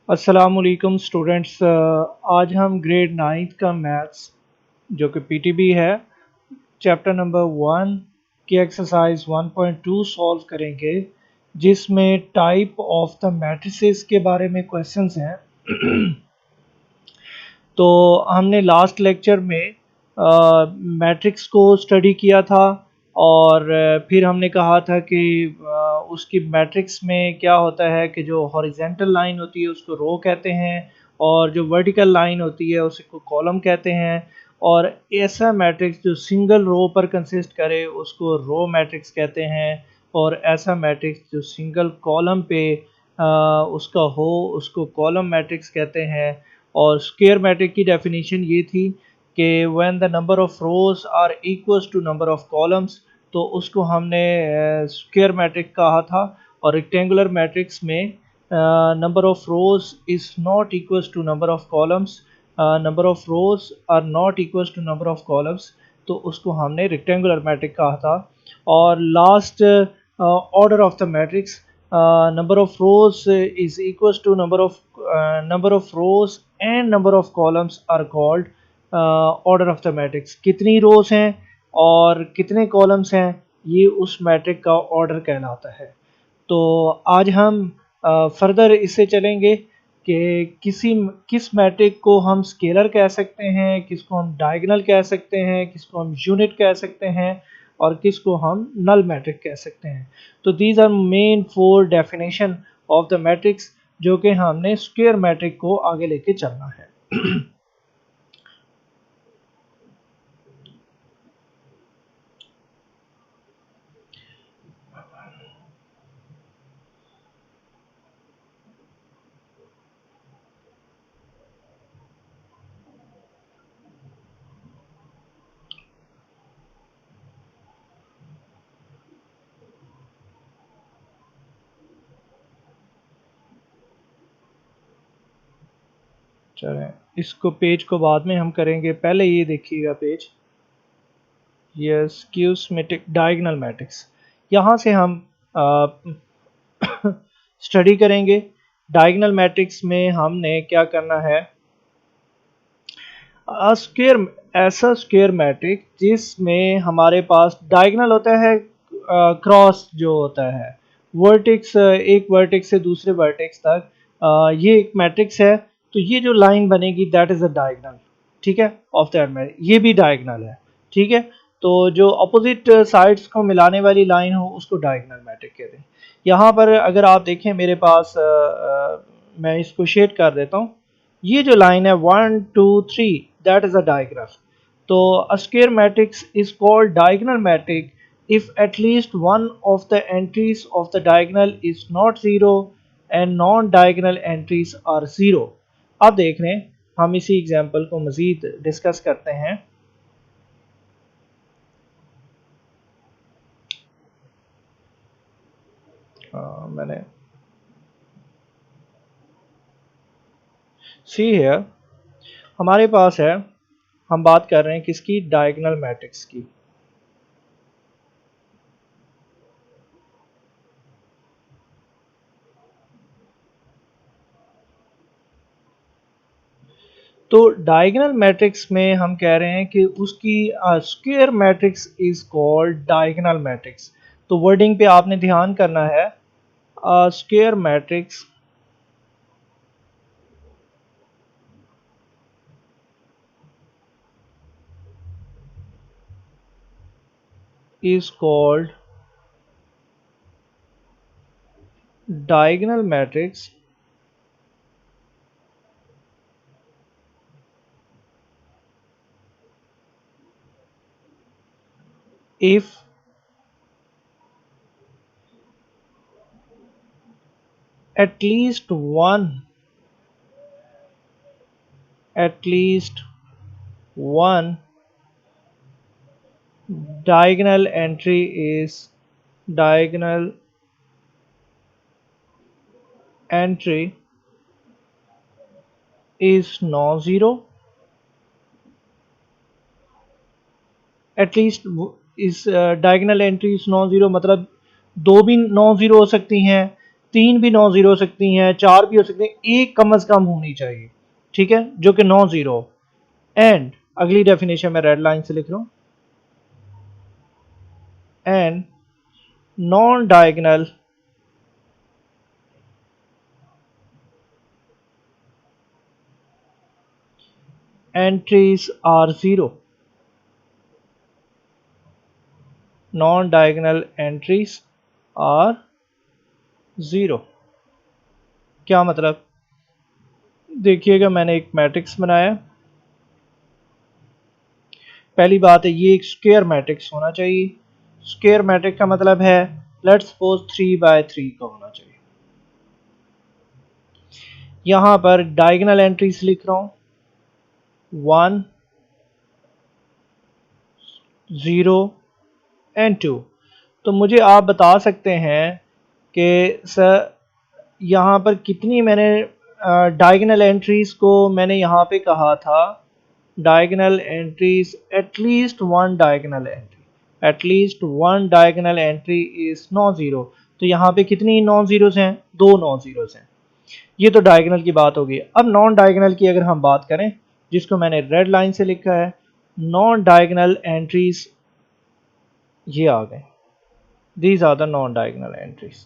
अस्सलामुअलैकुम स्टूडेंट्स। आज हम ग्रेड नाइन्थ का मैथ्स जो कि पीटीबी है, चैप्टर नंबर 1 की एक्सरसाइज 1.2 सॉल्व करेंगे, जिसमें टाइप ऑफ द मैट्रिसेस के बारे में क्वेश्चंस हैं। तो हमने लास्ट लेक्चर में मैट्रिक्स को स्टडी किया था और फिर हमने कहा था कि उसकी मैट्रिक्स में क्या होता है कि जो हॉरिजेंटल लाइन होती है उसको रो कहते हैं और जो वर्टिकल लाइन होती है उसको कॉलम कहते हैं। और ऐसा मैट्रिक्स जो सिंगल रो पर कंसिस्ट करे उसको रो मैट्रिक्स कहते हैं, और ऐसा मैट्रिक्स जो सिंगल कॉलम पे उसका हो उसको कॉलम मैट्रिक्स कहते हैं। और स्क्वायर मैट्रिक्स की डेफिनेशन ये थी कि when the number of rows are equals to number of columns, तो उसको हमने स्क्वायर मैट्रिक्स कहा था। और रेक्टेंगुलर मैट्रिक्स में number of rows is not equals to number of columns, number of rows are not equals to number of columns, तो उसको हमने रेक्टेंगुलर मैट्रिक्स कहा था। और last order of the matrix, number of rows is equals to number of rows and number of columns are called order of the matrix। कितनी रोज हैं और कितने कॉलम्स हैं ये उस मैट्रिक का ऑर्डर कहलाता है। तो आज हम फर्दर इससे चलेंगे कि किस मैट्रिक को हम स्केलर कह सकते हैं, किसको हम डायगोनल कह सकते हैं, किसको हम यूनिट कह सकते हैं और किसको हम नल मैट्रिक कह सकते हैं। तो these are main four definition of the matrix जो कि हमने स्क्वायर मैट्रिक को आगे लेके चलना है। चलें, इसको पेज को बाद में हम करेंगे, पहले ये देखिएगा पेज। यस, क्यूस्मेटिक डायगोनल मैट्रिक्स, यहाँ से हम स्टडी करेंगे। डायगोनल मैट्रिक्स में हमने क्या करना है, स्क्वायर, ऐसा स्क्वायर मैट्रिक्स जिसमें हमारे पास डायगोनल होता है, क्रॉस जो होता है वर्टेक्स, एक वर्टेक्स से दूसरे वर्टेक्स तक, ये एक मैट्रिक्स है। तो ये जो लाइन बनेगी दैट इज अ डायगोनल, ठीक है, ऑफ दैट मैट्रिक्स। ये भी डायगोनल है, ठीक है। तो जो अपोजिट साइड्स को मिलाने वाली लाइन हो उसको डायगोनल मैट्रिक्स कहते हैं। यहाँ पर अगर आप देखें मेरे पास, मैं इसको शेड कर देता हूँ। ये जो लाइन है 1 2 3 दैट इज अ डायगोनल। तो a square matrix is called diagonal matrix if at least one of the entries of the diagonal is not zero and non-diagonal entries are zero। अब देख रहे हैं, हम इसी एग्जांपल को मजीद discuss करते हैं। मैंने सी है, हमारे पास है, हम बात कर रहे हैं किसकी, डायगोनल मैट्रिक्स की। तो डायगोनल मैट्रिक्स में हम कह रहे हैं कि उसकी square matrix is called diagonal matrix. तो वर्डिंग पे आपने ध्यान करना है। Square matrix is called diagonal matrix if at least one diagonal entry diagonal entry is non-zero, at least इस diagonal entry is non zero, मतलब दो भी नॉन ज़ीरो हो सकती हैं, 3 भी नॉन ज़ीरो हो सकती हैं, 4 भी हो सकती हैं, एक कम से कम होनी चाहिए, ठीक है, जो कि नॉन ज़ीरो। एंड अगली डेफिनेशन मैं रेड लाइन से लिख रहा हूँ, and non diagonal entries are zero. Non-diagonal entries are zero. क्या मतलब? देखिएगा, मैंने एक मैट्रिक्स बनाया। पहली बात है, ये एक स्क्वायर मैट्रिक्स होना चाहिए। स्क्वायर मैट्रिक्स का मतलब है, लेट्स सपोज 3 by 3 का होना चाहिए। यहां पर डायगोनल एंट्रीज लिख रहा हूं, 1, 0 एंड 2। तो मुझे आप बता सकते हैं कि सर यहाँ पर कितनी मैंने डायगोनल एंट्रीज को मैंने यहाँ पे कहा था, diagonal entries at least one diagonal entry, at least one diagonal entry is non zero. तो यहाँ पे कितनी नॉन ज़ीरोज़ हैं? 2 नॉन ज़ीरोज़ हैं। ये तो डायगोनल की बात होगी। अब नॉन डायगोनल की अगर हम बात करें, जिसको मैंने रेड लाइन से लिखा है, नॉन डायगोनल एंट्रीज ये आ गए, these are the non diagonal entries.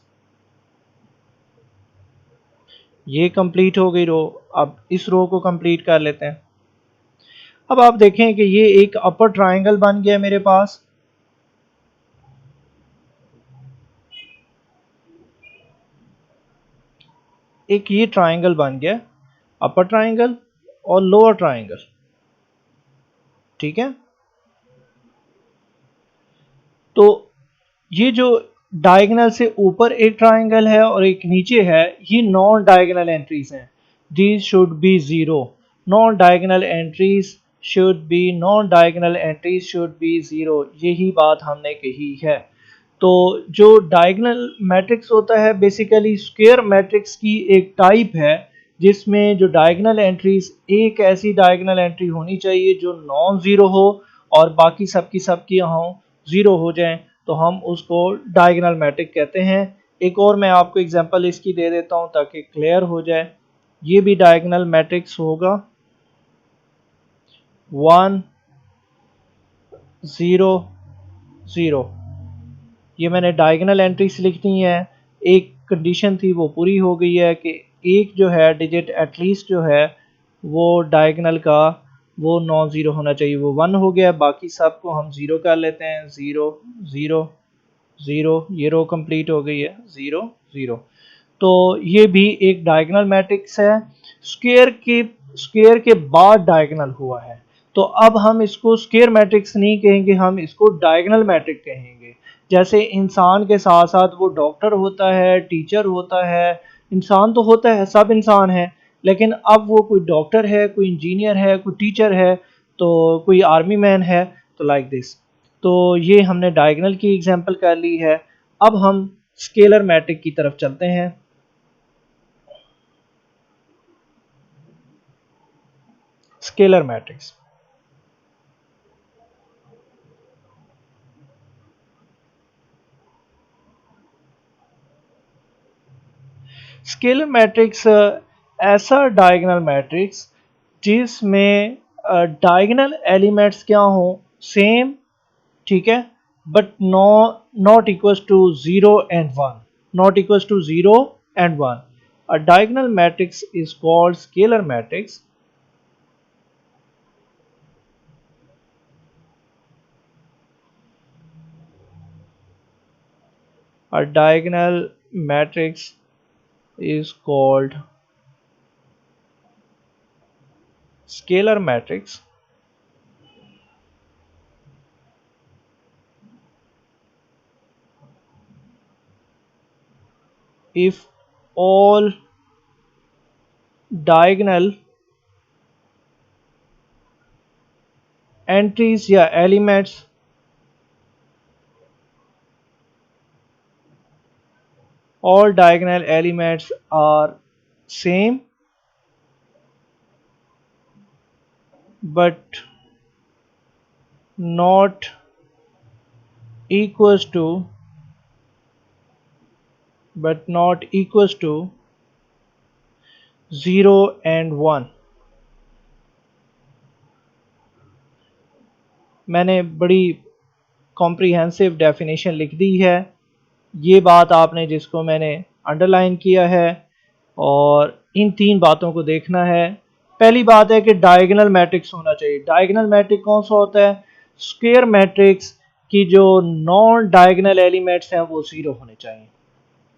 ये कंप्लीट हो गई रो। अब इस रो को कंप्लीट कर लेते हैं। अब आप देखें कि ये एक अपर ट्रायंगल बन गया मेरे पास। एक ये ट्रायंगल बन गया, अपर ट्रायंगल और लोअर ट्रायंगल, ठीक है। तो ये जो डायगोनल से ऊपर एक ट्रायंगल है और एक नीचे है, ये नॉन डायगोनल एंट्रीज हैं। These should be zero. Non diagonal entries should be, non diagonal entries should be zero. यही बात हमने कही है। तो जो डायगोनल मैट्रिक्स होता है, बेसिकली स्क्वायर मैट्रिक्स की एक टाइप है, जिसमें जो डायगोनल एंट्रीज, एक ऐसी डायगोनल एंट्री होनी चाहिए जो नॉन ज़ीरो हो और बाकी सबकी सबकी यहाँ ज़ीरो हो जाएं, तो हम उसको डायगोनल मैट्रिक्स कहते हैं। एक और मैं आपको एग्जांपल इसकी दे देता हूँ ताकि क्लियर हो जाए। ये भी डायगोनल मैट्रिक्स होगा, 1, 0, 0। ये मैंने डायगोनल एंट्रीज लिखनी है। एक कंडीशन थी वो पूरी हो गई है कि एक जो है डिजिट एटलीस्ट जो है वो डायगोनल का वो नॉन ज़ीरो होना चाहिए, वो 1 हो गया। बाकी सब को हम ज़ीरो कर लेते हैं, 0, 0, 0। ये रो कंप्लीट हो गई है, 0, 0। तो ये भी एक डायगोनल मैट्रिक्स है, स्क्वायर के बाद डायगोनल हुआ है। तो अब हम इसको स्क्वायर मैट्रिक्स नहीं कहेंगे, हम इसको डायगोनल मैट्रिक्स कहेंगे। जैसे इंसान के साथ साथ वो डॉक्टर होता है, टीचर होता है, इंसान तो होता है, सब इंसान है, लेकिन अब वो कोई डॉक्टर है, कोई इंजीनियर है, कोई टीचर है, तो कोई आर्मी मैन है, तो लाइक दिस। तो ये हमने डायगोनल की एग्जांपल कर ली है। अब हम स्केलर मैट्रिक की तरफ चलते हैं। स्केलर मैट्रिक्स, स्केलर मैट्रिक्स ऐसा डायगोनल मैट्रिक्स जिसमें डायगोनल एलिमेंट्स क्या हो, सेम, ठीक है, but not equals to 0 and 1, not equals to 0 and 1। A diagonal matrix is called scalar matrix. A diagonal matrix is called scalar matrix if all diagonal entries या elements all diagonal elements are same but not equals to but not equals to 0 and 1। मैंने बड़ी comprehensive definition लिख दी है। ये बात आपने जिसको मैंने अंडरलाइन किया है और इन तीन बातों को देखना है। पहली बात है कि डायगोनल मैट्रिक्स होना चाहिए। डायगोनल मैट्रिक्स कौन सा होता है? स्क्वायर मैट्रिक्स की जो नॉन डायगोनल एलिमेंट्स हैं वो ज़ीरो होने चाहिए।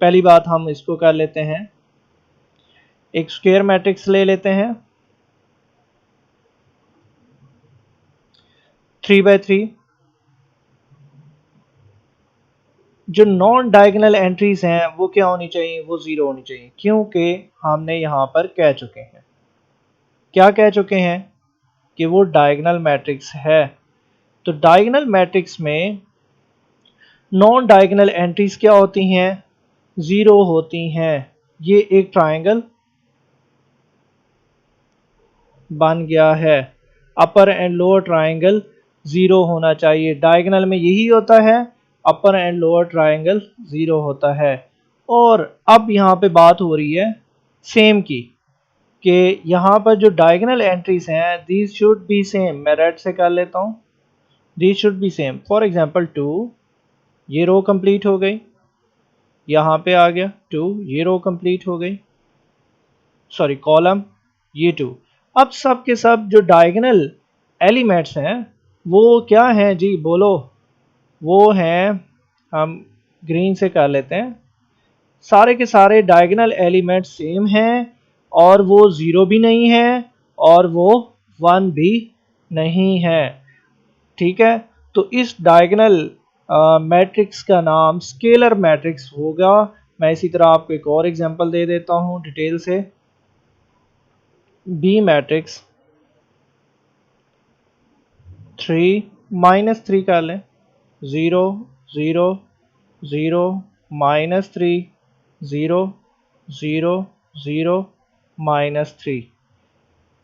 पहली बात हम इसको कर लेते हैं, एक स्क्वायर मैट्रिक्स ले लेते हैं 3/3। जो नॉन डायगोनल एंट्रीज हैं वो क्या होनी चाहिए? वो ज़ीरो होनी चाहिए, क्योंकि हमने यहाँ पर कह चुके हैं, क्या कह चुके हैं कि वो डायगोनल मैट्रिक्स है। तो डायगोनल मैट्रिक्स में नॉन डायगोनल एंट्रीज क्या होती हैं? ज़ीरो होती हैं। ये एक ट्रायंगल बन गया है। अपर एंड लोअर ट्रायंगल ज़ीरो होना चाहिए। डायगोनल में यही होता है, अपर एंड लोअर ट्रायंगल ज़ीरो होता है। और अब यहाँ पे बात हो रही है सेम की, कि यहाँ पर जो डायगोनल एंट्रीज हैं दीज शुड बी सेम। मैं रेड से कर लेता हूँ, these should be same. For example 2, ये रो कंप्लीट हो गई, यहाँ पे आ गया 2, ये रो कंप्लीट हो गई, सॉरी कॉलम, ये 2। अब सब के सब जो डायगोनल एलिमेंट्स हैं वो क्या हैं जी? बोलो। वो हैं, हम ग्रीन से कर लेते हैं, सारे के सारे डायगोनल एलिमेंट सेम हैं और वो ज़ीरो भी नहीं है और वो 1 भी नहीं है। ठीक है, तो इस डायगोनल मैट्रिक्स का नाम स्केलर मैट्रिक्स होगा। मैं इसी तरह आपको एक और एग्जांपल दे देता हूँ डिटेल से। बी मैट्रिक्स 3 - 3 कर लें, 0 0 0 -3 0 0 0 -3।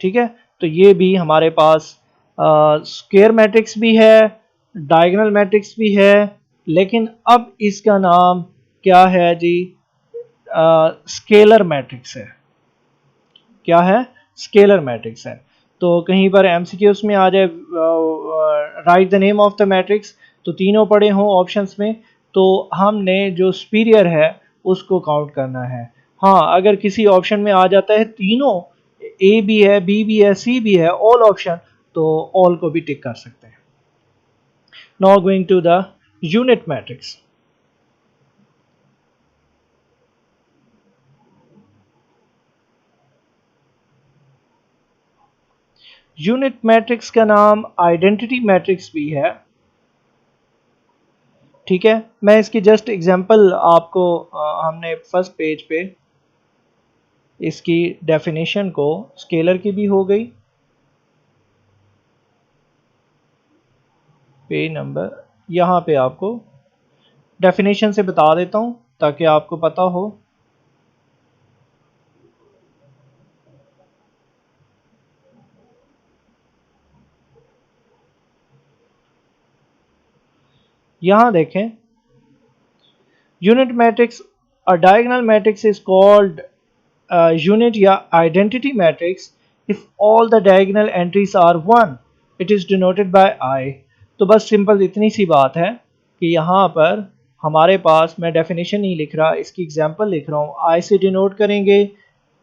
ठीक है, तो ये भी हमारे पास स्क्वायर मैट्रिक्स भी है, डायगोनल मैट्रिक्स भी है, लेकिन अब इसका नाम क्या है जी? स्केलर मैट्रिक्स है। क्या है? स्केलर मैट्रिक्स है। तो कहीं पर एमसीक्यूज में आ जाए right the name of the matrix, तो तीनों पड़े हों ऑप्शंस में, तो हमने जो सुपीरियर है उसको काउंट करना है। हाँ, अगर किसी ऑप्शन में आ जाता है तीनों, ए भी है, बी भी है, सी भी है, ऑल ऑप्शन, तो ऑल को भी टिक कर सकते हैं। Now going to the unit matrix. Unit matrix का नाम आइडेंटिटी मैट्रिक्स भी है। ठीक है, मैं इसकी जस्ट एग्जांपल आपको हमने फर्स्ट पेज पे इसकी डेफिनेशन को, स्केलर की भी हो गई, पेज नंबर यहाँ पे आपको डेफिनेशन से बता देता हूँ ताकि आपको पता हो। यहाँ देखें, unit matrix, a diagonal matrix is called unit या identity matrix if all the diagonal entries are 1, it is denoted by I. तो बस सिंपल इतनी सी बात है कि यहाँ पर हमारे पास, मैं डेफिनेशन नहीं लिख रहा, इसकी एग्जांपल लिख रहा हूँ, आई से डिनोट करेंगे।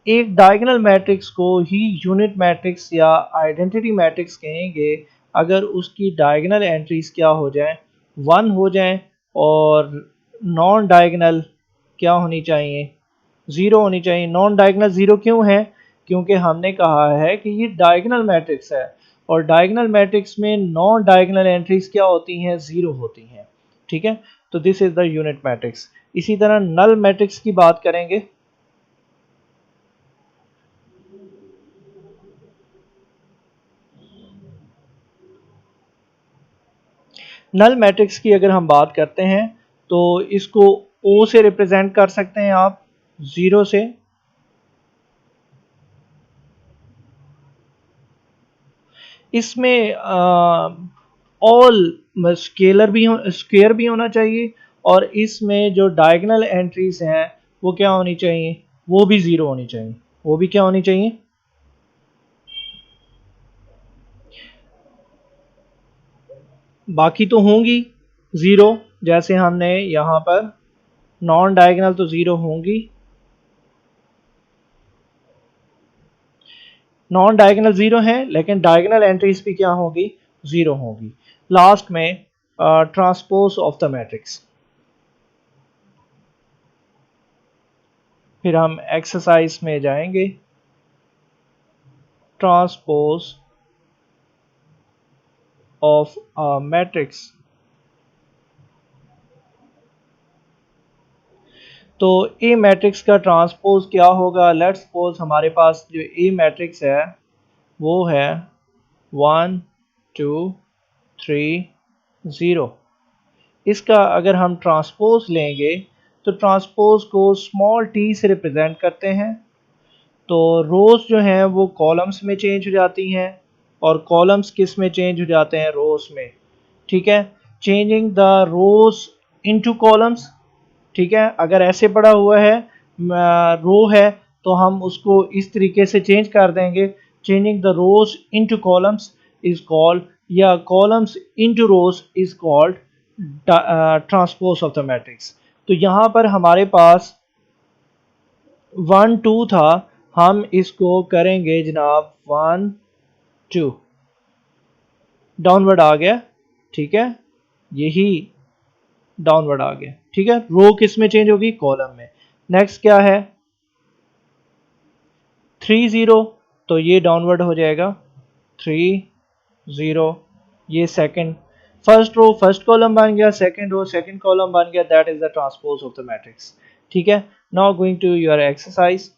एक डायगोनल मैट्रिक्स को ही यूनिट मैट्रिक्स या आइडेंटिटी मैट्रिक्स कहेंगे अगर उसकी डायगोनल एंट्रीज क्या हो जाए? 1 हो जाए, और नॉन डायगोनल क्या होनी चाहिए? 0 होनी चाहिए। नॉन डायगोनल 0 क्यों है? क्योंकि हमने कहा है कि ये डायगोनल मैट्रिक्स है और डायगोनल मैट्रिक्स में नॉन डायगोनल एंट्रीज क्या होती हैं? 0 होती हैं। ठीक है, तो this is the unit matrix. इसी तरह नल मैट्रिक्स की बात करेंगे। नल मैट्रिक्स की अगर हम बात करते हैं तो इसको ओ से रिप्रेजेंट कर सकते हैं आप, 0 से। इसमें ऑल स्केलर भी हो, स्क्वायर भी होना चाहिए, और इसमें जो डायगोनल एंट्रीज हैं वो क्या होनी चाहिए, वो भी ज़ीरो होनी चाहिए, वो भी क्या होनी चाहिए, बाकी तो होंगी ज़ीरो, जैसे हमने यहाँ पर नॉन डायगोनल तो ज़ीरो होंगी, नॉन डायगोनल ज़ीरो है, लेकिन डायगोनल एंट्रीज भी क्या होगी, ज़ीरो होगी। लास्ट में ट्रांसपोज ऑफ द मैट्रिक्स, फिर हम एक्सरसाइज में जाएंगे। ट्रांसपोज ऑफ अ मैट्रिक्स, तो ए मैट्रिक्स का ट्रांसपोज क्या होगा, लेट्स सपोज हमारे पास जो ए मैट्रिक्स है वो है 1 2 3 0। इसका अगर हम ट्रांसपोज लेंगे तो ट्रांसपोज को स्मॉल टी से रिप्रेजेंट करते हैं, तो रोज़ जो हैं वो कॉलम्स में चेंज हो जाती हैं और कॉलम्स किस में चेंज हो जाते हैं, रोज़ में। ठीक है, changing the rows into columns. ठीक है, अगर ऐसे पड़ा हुआ है रो है तो हम उसको इस तरीके से चेंज कर देंगे, changing the rows into columns is called, या columns into rows is called transpose of the matrix. तो यहाँ पर हमारे पास 1 2 था, हम इसको करेंगे जनाब 1 2, डाउनवर्ड आ गया। ठीक है, यही डाउनवर्ड आ गया। ठीक है, रो किस में चेंज होगी, कॉलम में। नेक्स्ट क्या है 3 0, तो ये डाउनवर्ड हो जाएगा 3 0, ये second, first row first column बन गया, सेकंड रो सेकंड कॉलम बन गया, that is the transpose of the matrix. ठीक है, now going to your exercise,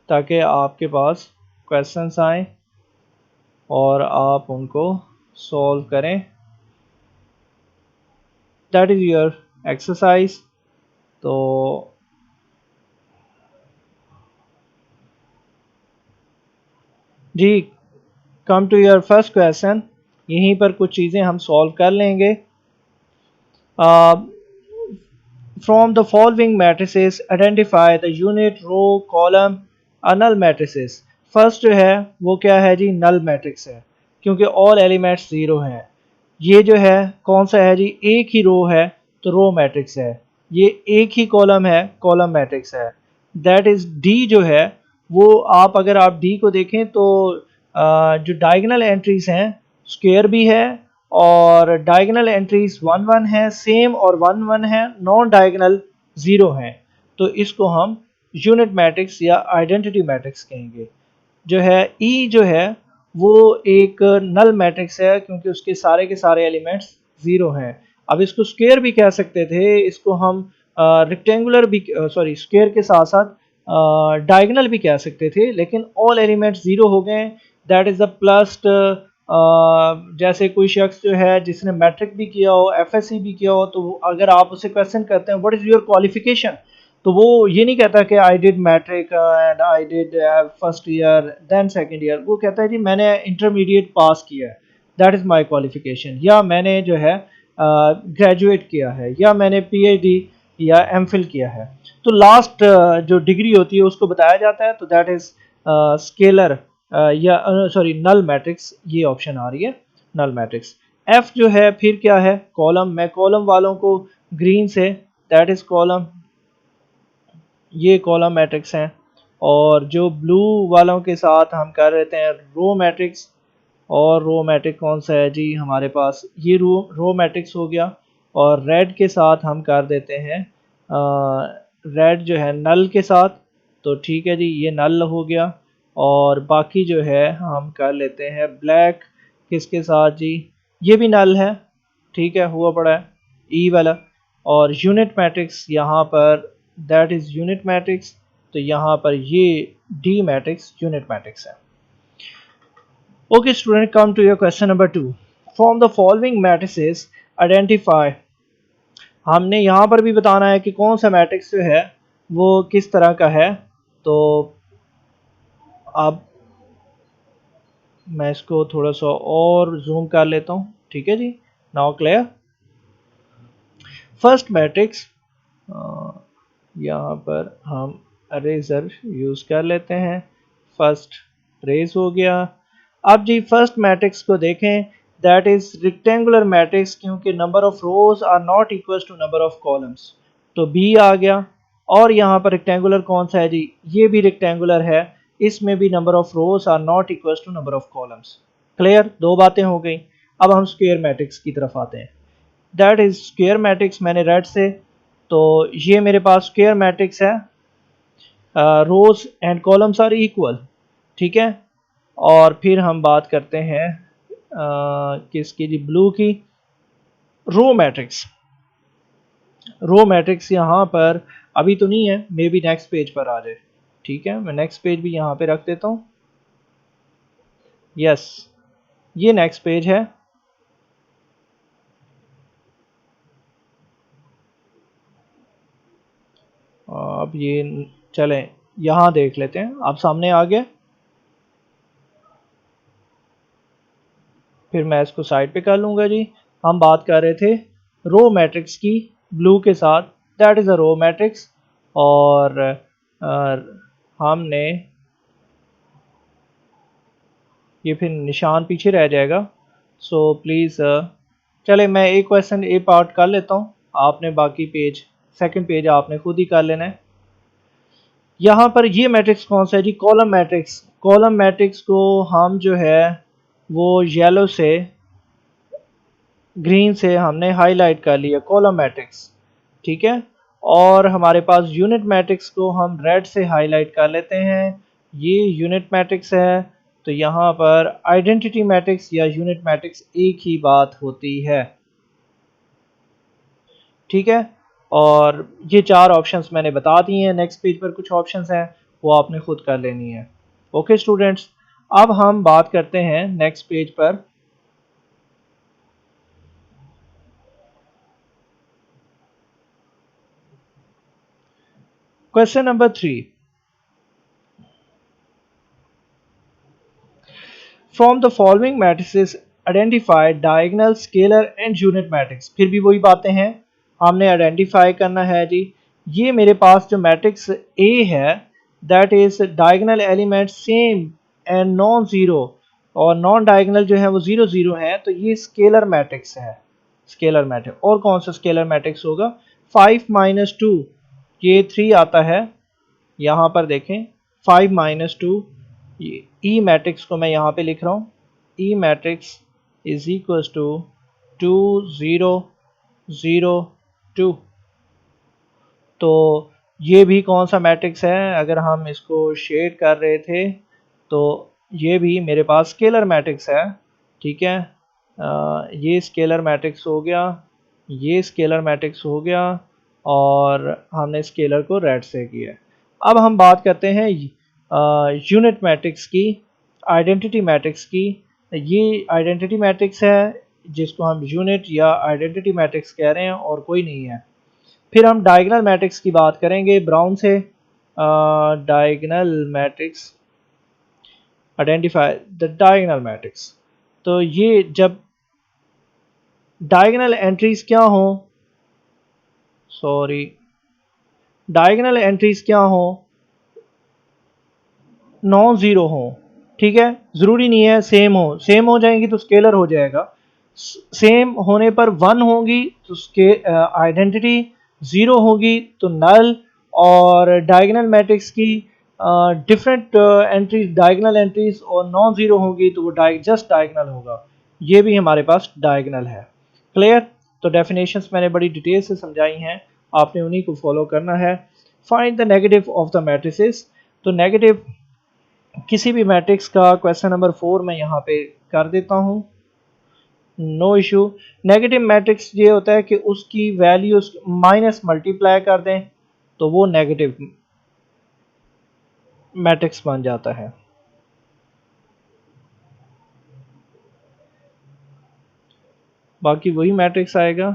ताकि आपके पास क्वेश्चंस आए और आप उनको सॉल्व करें। That is your exercise. तो जी, come to your first question, यहीं पर कुछ चीज़ें हम सॉल्व कर लेंगे। From the following matrices identify the unit row column null matrices. First जो है वो क्या है जी, नल मैट्रिक्स है, क्योंकि ऑल एलिमेंट्स ज़ीरो हैं। ये जो है कौन सा है जी, एक ही रो है तो रो मैट्रिक्स है। ये एक ही कॉलम है, कॉलम मैट्रिक्स है। दैट इज़ डी जो है वो, आप अगर आप डी को देखें तो जो डायगोनल एंट्रीज हैं स्क्वायर भी है, और डायगोनल एंट्रीज 1 1 है सेम, और 1 1 है, नॉन डायगोनल 0 है। तो इसको हम यूनिट मैट्रिक्स या आइडेंटिटी मैट्रिक्स कहेंगे। जो है ई जो है वो एक नल मैट्रिक्स है, क्योंकि उसके सारे के सारे एलिमेंट्स ज़ीरो हैं। अब इसको स्क्वायर भी कह सकते थे, इसको हम रेक्टेंगुलर भी, सॉरी, स्क्वायर के साथ साथ डायगोनल भी कह सकते थे, लेकिन ऑल एलिमेंट्स ज़ीरो हो गए। That is the plus. जैसे कोई शख्स जो है जिसने मैट्रिक भी किया हो, एफएससी भी किया हो, तो अगर आप उससे क्वेश्चन करते हैं व्हाट इज़ योर क्वालिफिकेशन, तो वो ये नहीं कहता कि I did matric and I did first year then second year, वो कहता है जी मैंने इंटरमीडिएट पास किया है, दैट इज़ माय क्वालिफिकेशन, या मैंने जो है ग्रेजुएट किया है, या मैंने पीएचडी या एमफिल किया है। तो लास्ट जो डिग्री होती है उसको बताया जाता है, तो दैट इज़ स्केलर या सॉरी नल मैट्रिक्स, ये ऑप्शन आ रही है नल मैट्रिक्स। एफ जो है फिर क्या है, कॉलम। मैं कॉलम वालों को ग्रीन से, दैट इज़ कॉलम, ये कॉलम मैट्रिक्स हैं। और जो ब्लू वालों के साथ हम कर लेते हैं रो मैट्रिक्स, और रो मैट्रिक्स कौन सा है जी हमारे पास, ये रो मैट्रिक्स हो गया। और रेड के साथ हम कर देते हैं रेड जो है नल के साथ, तो ठीक है जी ये नल हो गया। और बाकी जो है हम कर लेते हैं ब्लैक किसके साथ जी, ये भी नल है, ठीक है, हुआ पड़ा है ई वाला। और यूनिट मैट्रिक्स यहाँ पर, दैट इज़ यूनिट मैट्रिक्स, तो यहाँ पर ये डी मैट्रिक्स यूनिट मैट्रिक्स है। Okay student, come to your question number 2। From the following matrices identify, हमने यहाँ पर भी बताना है कि कौन सा मैट्रिक्स जो है वो किस तरह का है। तो अब मैं इसको थोड़ा सा और जूम कर लेता हूँ, ठीक है जी, नाउ क्लियर। फर्स्ट मैट्रिक्स यहाँ पर हम अरेजर यूज़ कर लेते हैं। फर्स्ट रेज हो गया। अब जी फर्स्ट मैट्रिक्स को देखें, दैट इज रेक्टेंगुलर मैट्रिक्स, क्योंकि number of rows are not equal to number of columns, तो बी आ गया। और यहाँ पर रेक्टेंगुलर कौन सा है जी, ये भी रेक्टेंगुलर है, इसमें भी number of rows are not equal to number of columns. Clear, दो बातें हो गई। अब हम स्क्वायर मैट्रिक्स की तरफ आते हैं। दैट इज स्क्वायर मैट्रिक्स, मैंने रेड से, तो ये मेरे पास स्क्वायर मैट्रिक्स है, रोज एंड कॉलम्स आर इक्वल, ठीक है। और फिर हम बात करते हैं किसकी जी, ब्लू की, रो मैट्रिक्स। रो मैट्रिक्स यहाँ पर अभी तो नहीं है, मे बी नेक्स्ट पेज पर आ जाए, ठीक है। मैं नेक्स्ट पेज भी यहाँ पे रख देता हूँ। यस, ये नेक्स्ट पेज है। अब ये चलें यहाँ देख लेते हैं, आप सामने आ गए। फिर मैं इसको साइड पे कर लूँगा जी। हम बात कर रहे थे रो मैट्रिक्स की ब्लू के साथ, that is a row matrix. और हमने ये फिर निशान पीछे रह जाएगा, सो प्लीज़ चले मैं एक क्वेश्चन ए पार्ट कर लेता हूँ, आपने बाकी पेज सेकंड पेज आपने खुद ही कर लेना है। यहाँ पर ये मैट्रिक्स कौन सा है जी, कॉलम मैट्रिक्स। कॉलम मैट्रिक्स को हम जो है वो येलो से ग्रीन से हमने हाईलाइट कर लिया, कॉलम मैट्रिक्स, ठीक है। और हमारे पास यूनिट मैट्रिक्स को हम रेड से हाईलाइट कर लेते हैं, ये यूनिट मैट्रिक्स है। तो यहाँ पर आइडेंटिटी मैट्रिक्स या यूनिट मैट्रिक्स एक ही बात होती है, ठीक है। और ये चार ऑप्शंस मैंने बता दिए हैं, नेक्स्ट पेज पर कुछ ऑप्शंस हैं वो आपने खुद कर लेनी है। ओके स्टूडेंट्स, अब हम बात करते हैं नेक्स्ट पेज पर। Question number 3, from the following matrices identify diagonal, scalar and unit matrix. फिर भी वही बातें हैं, हमने आइडेंटिफाई करना है जी। ये मेरे पास जो मैट्रिक्स ए है, that is diagonal element same and non zero, और नॉन डायगोनल जो है वो ज़ीरो ज़ीरो है, तो ये स्केलर मैट्रिक्स है। स्केलर मैट्रिक्स, और कौन सा स्केलर मैट्रिक्स होगा, 5 - 2, ये 3 आता है। यहाँ पर देखें 5 - 2, ये ई मैट्रिक्स को मैं यहाँ पे लिख रहा हूँ, ई मैट्रिक्स इज इक्वल टू 2 0 0 2। तो ये भी कौन सा मैट्रिक्स है, अगर हम इसको शेड कर रहे थे तो ये भी मेरे पास स्केलर मैट्रिक्स है, ठीक है। ये स्केलर मैट्रिक्स हो गया, ये स्केलर मैट्रिक्स हो गया, और हमने स्केलर को रेड से किया। अब हम बात करते हैं यूनिट मैट्रिक्स की, आइडेंटिटी मैट्रिक्स की। ये आइडेंटिटी मैट्रिक्स है जिसको हम यूनिट या आइडेंटिटी मैट्रिक्स कह रहे हैं, और कोई नहीं है। फिर हम डायगोनल मैट्रिक्स की बात करेंगे ब्राउन से। Diagonal matrix, identify the diagonal matrix. तो ये जब डायगोनल एंट्रीज क्या हो, सॉरी, डायगोनल एंट्रीज क्या हो, नॉन ज़ीरो हो, ठीक है। ज़रूरी नहीं है सेम हो, सेम हो जाएंगी तो स्केलर हो जाएगा, सेम होने पर 1 होगी तो आइडेंटिटी, 0 होगी तो नल। और डायगोनल मैट्रिक्स की डिफरेंट एंट्रीज, डायगोनल एंट्रीज, और नॉन ज़ीरो होगी तो वो जस्ट डायगोनल होगा। ये भी हमारे पास डायगोनल है। क्लियर, तो डेफिनेशंस मैंने बड़ी डिटेल से समझाई हैं, आपने उन्हीं को फॉलो करना है। Find the negative of the matrices. तो नेगेटिव किसी भी मैट्रिक्स का क्वेश्चन नंबर 4 मैं यहाँ पे कर देता हूँ, नो इशू। नेगेटिव मैट्रिक्स ये होता है कि उसकी वैल्यू माइनस मल्टीप्लाई कर दें तो वो नेगेटिव मैट्रिक्स बन जाता है। बाकी वही मैट्रिक्स आएगा।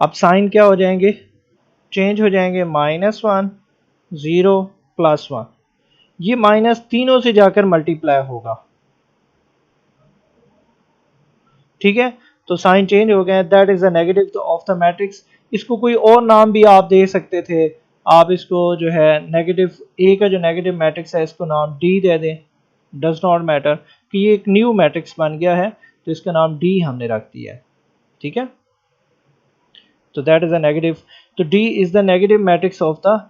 अब साइन क्या हो जाएंगे, चेंज हो जाएंगे, -1 0 +1। ये माइनस तीनों से जाकर मल्टीप्लाई होगा, ठीक है, तो साइन चेंज हो गए, that is the negative of the matrix. इसको कोई और नाम भी आप दे सकते थे, आप इसको जो है नेगेटिव ए का जो नेगेटिव मैट्रिक्स है इसको नाम डी दे दें, डज नॉट मैटर, कि ये एक न्यू मैट्रिक्स बन गया है तो इसका नाम डी हमने रख दिया है, ठीक है। तो दैट इज अ नेगेटिव, तो D is the negative matrix of the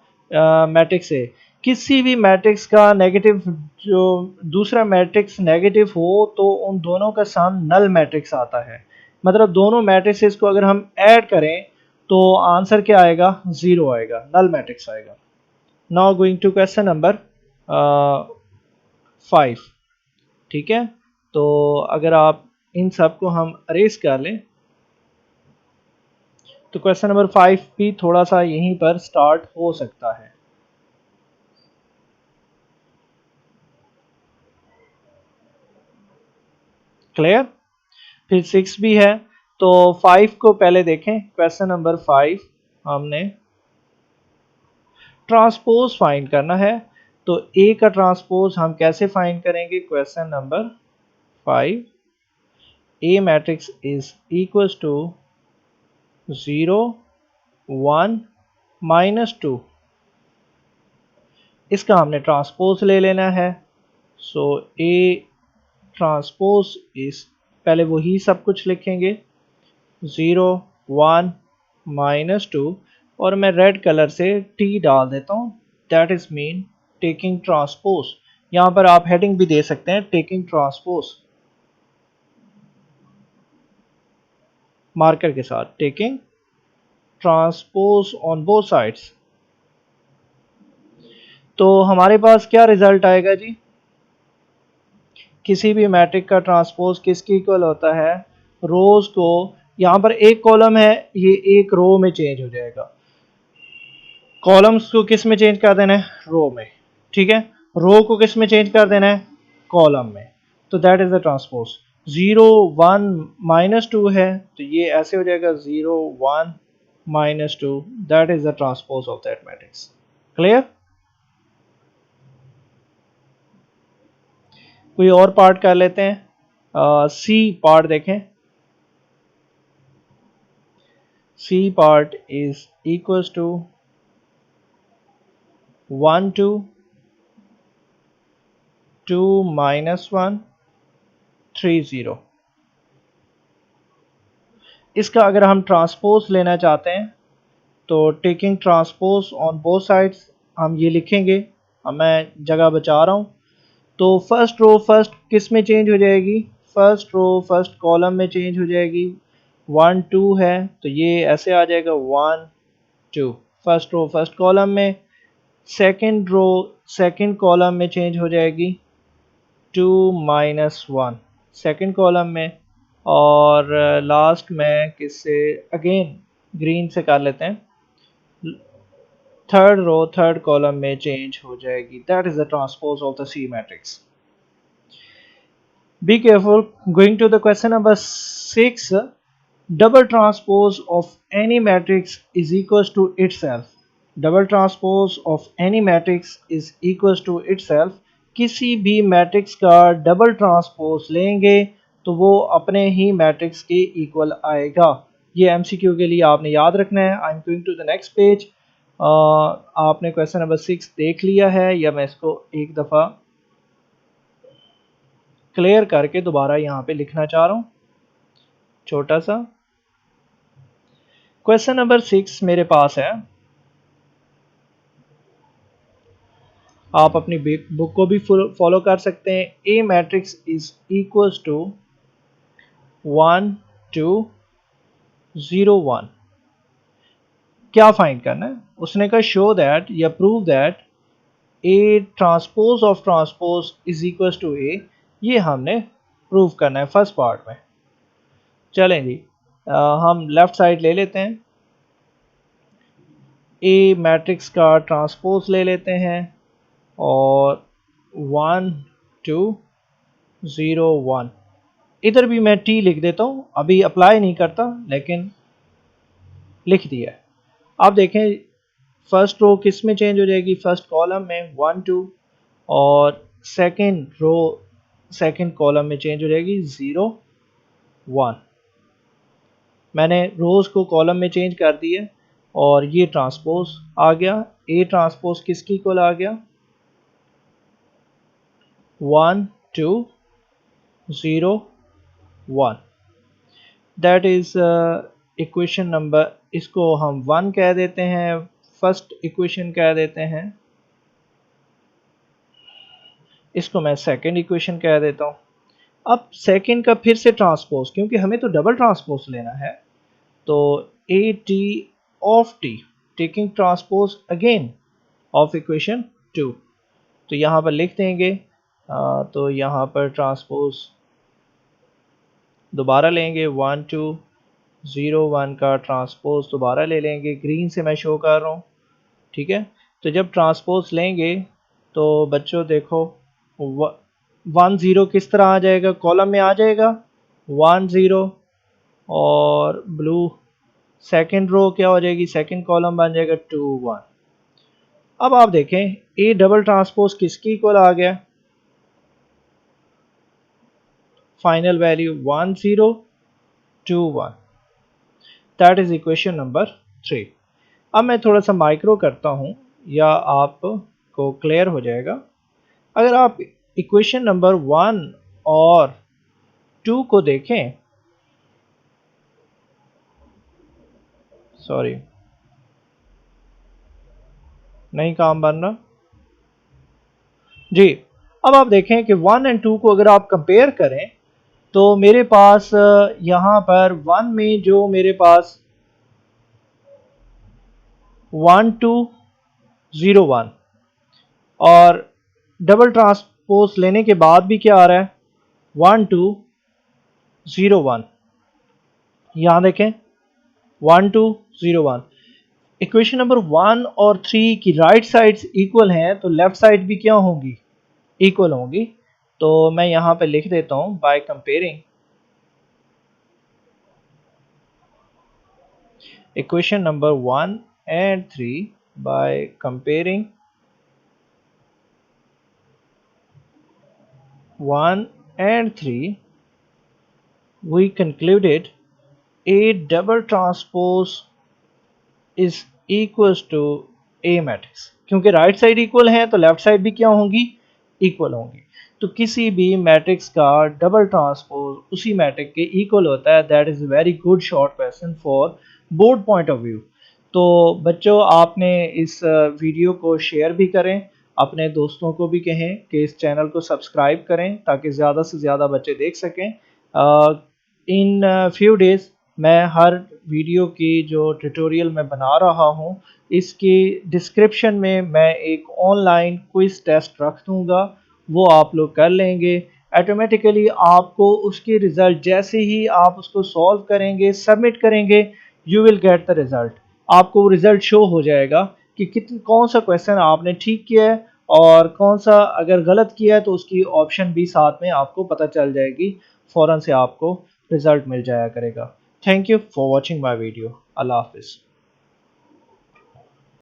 matrix A. किसी भी मैट्रिक्स का नेगेटिव, जो दूसरा मैट्रिक्स नेगेटिव हो तो उन दोनों का सम नल मैट्रिक्स आता है, मतलब दोनों मैट्रिक्सेस को अगर हम ऐड करें तो आंसर क्या आएगा, ज़ीरो आएगा, नल मैट्रिक्स आएगा। Now going to question number 5, ठीक है। तो अगर आप इन सब को हम अरेज कर लें तो क्वेश्चन नंबर 5 भी थोड़ा सा यहीं पर स्टार्ट हो सकता है। क्लियर, फिर 6 भी है, तो 5 को पहले देखें। क्वेश्चन नंबर 5 हमने ट्रांसपोज फाइंड करना है, तो ए का ट्रांसपोज हम कैसे फाइंड करेंगे। Question number 5, a matrix is equals to 0 1 -2, इसका हमने ट्रांसपोज ले लेना है। सो ए ट्रांसपोज इज, पहले वही सब कुछ लिखेंगे, 0 1 -2, और मैं रेड कलर से टी डाल देता हूँ, that is mean taking transpose. यहाँ पर आप हेडिंग भी दे सकते हैं, टेकिंग ट्रांसपोज, मार्कर के साथ, taking transpose on both sides. तो हमारे पास क्या रिजल्ट आएगा जी, किसी भी मैट्रिक का ट्रांसपोज किसके इक्वल होता है, रोज को, यहाँ पर एक कॉलम है ये एक रो में चेंज हो जाएगा, कॉलम्स को किस में चेंज कर देना है, रो में, ठीक है। रो को किस में चेंज कर देना है, कॉलम में, तो दैट इज द ट्रांसपोज। 0 1 -2 है तो ये ऐसे हो जाएगा 0 1 -2, that is the transpose of that matrix. Clear, कोई और पार्ट कर लेते हैं, सी पार्ट देखें। C part is equals to 1 2 2 -1 3 0। इसका अगर हम ट्रांसपोज लेना चाहते हैं तो taking transpose on both sides हम ये लिखेंगे, अब मैं जगह बचा रहा हूँ। तो फर्स्ट रो फर्स्ट किस में चेंज हो जाएगी, फर्स्ट रो फर्स्ट कॉलम में चेंज हो जाएगी, 1 2 है तो ये ऐसे आ जाएगा 1 2, फर्स्ट रो फर्स्ट कॉलम में। सेकंड रो सेकंड कॉलम में चेंज हो जाएगी 2 -1 सेकंड कॉलम में, और लास्ट में किससे, अगेन ग्रीन से कर लेते हैं, थर्ड रो थर्ड कॉलम में चेंज हो जाएगी, that is the transpose of the C matrix. Be careful, going to the question number 6, double transpose of any matrix is equals to itself। Double transpose of any matrix is equals to itself. किसी भी matrix का double transpose लेंगे तो वो अपने ही matrix के equal आएगा। ये एमसीक्यू के लिए आपने याद रखना है। I am going to the next page. आपने क्वेश्चन नंबर 6 देख लिया है, या मैं इसको एक दफ़ा क्लियर करके दोबारा यहाँ पे लिखना चाह रहा हूँ छोटा सा। क्वेश्चन नंबर 6 मेरे पास है, आप अपनी बुक को भी फॉलो कर सकते हैं। ए मैट्रिक्स इज इक्वल्स टू 1 2 0 1। क्या फाइंड करना है, उसने कहा शो दैट या prove that A transpose of transpose is equals to A. ये हमने प्रूव करना है फर्स्ट पार्ट में। चलें जी, हम लेफ्ट साइड ले लेते हैं, ए मैट्रिक्स का ट्रांसपोज ले लेते हैं और 1 2 0 1। इधर भी मैं टी लिख देता हूँ, अभी अप्लाई नहीं करता लेकिन लिख दिया है। अब देखें फर्स्ट रो किस में चेंज हो जाएगी, फर्स्ट कॉलम में 1 2, और सेकंड रो सेकंड कॉलम में चेंज हो जाएगी 0 1। मैंने रोज़ को कॉलम में चेंज कर दिया और ये ट्रांसपोज आ गया। ए ट्रांसपोज किसकी इक्वल आ गया? 1 2 0 1। दैट इज़ इक्वेशन नंबर, इसको हम 1 कह देते हैं, फर्स्ट इक्वेशन कह देते हैं, इसको मैं सेकंड इक्वेशन कह देता हूँ। अब सेकंड का फिर से ट्रांसपोज, क्योंकि हमें तो डबल ट्रांसपोज लेना है, तो A T of T taking transpose again of equation 2, तो यहाँ पर लिख देंगे। तो यहाँ पर ट्रांसपोज दोबारा लेंगे, 1 2 0 1 का ट्रांसपोज दोबारा ले लेंगे, ग्रीन से मैं शो कर रहा हूँ, ठीक है। तो जब ट्रांसपोज लेंगे तो बच्चों देखो 1 0 किस तरह आ जाएगा, कॉलम में आ जाएगा 1 0, और ब्लू सेकंड रो क्या हो जाएगी, सेकंड कॉलम बन जाएगा 2 1। अब आप देखें ए डबल ट्रांसपोज किसकी इक्वल आ गया, final value 1 0 2 1, that is equation number 3। अब मैं थोड़ा सा माइक्रो करता हूँ या आपको क्लियर हो जाएगा। अगर आप इक्वेशन नंबर 1 और 2 को देखें, सॉरी नहीं काम बन रहा जी। अब आप देखें कि 1 एंड 2 को अगर आप कंपेयर करें तो मेरे पास यहाँ पर 1 में जो मेरे पास 1 2 0 1, और डबल ट्रांसपोज लेने के बाद भी क्या आ रहा है 1 2 0 1। यहाँ देखें 1 2 0 1। इक्वेशन नंबर 1 और 3 की राइट साइड्स इक्वल हैं, तो लेफ्ट साइड भी क्या होंगी, इक्वल होंगी। तो मैं यहाँ पे लिख देता हूँ by comparing equation number 1 and 3 by comparing 1 and 3, we concluded A double transpose is equals to A matrix. क्योंकि राइट साइड इक्वल है तो लेफ्ट साइड भी क्या होंगी, इक्वल होंगी। तो किसी भी मैट्रिक्स का डबल ट्रांसपोज उसी मैट्रिक्स के इक्वल होता है। That is very good short question for board point of view. तो बच्चों आपने इस वीडियो को शेयर भी करें, अपने दोस्तों को भी कहें कि इस चैनल को सब्सक्राइब करें ताकि ज़्यादा से ज़्यादा बच्चे देख सकें। इन फ्यू डेज़ मैं हर वीडियो की जो ट्यूटोरियल मैं बना रहा हूँ इसकी डिस्क्रिप्शन में मैं एक ऑनलाइन क्विज़ टेस्ट रख दूँगा, वो आप लोग कर लेंगे। ऑटोमेटिकली आपको उसकी रिज़ल्ट जैसे ही आप उसको सॉल्व करेंगे, सबमिट करेंगे, you will get the result. आपको रिज़ल्ट शो हो जाएगा कि कौन सा क्वेश्चन आपने ठीक किया है और कौन सा अगर गलत किया है तो उसकी ऑप्शन भी साथ में आपको पता चल जाएगी, फ़ौरन से आपको रिज़ल्ट मिल जाया करेगा। Thank you for watching my video. अल्लाह हाफिज़।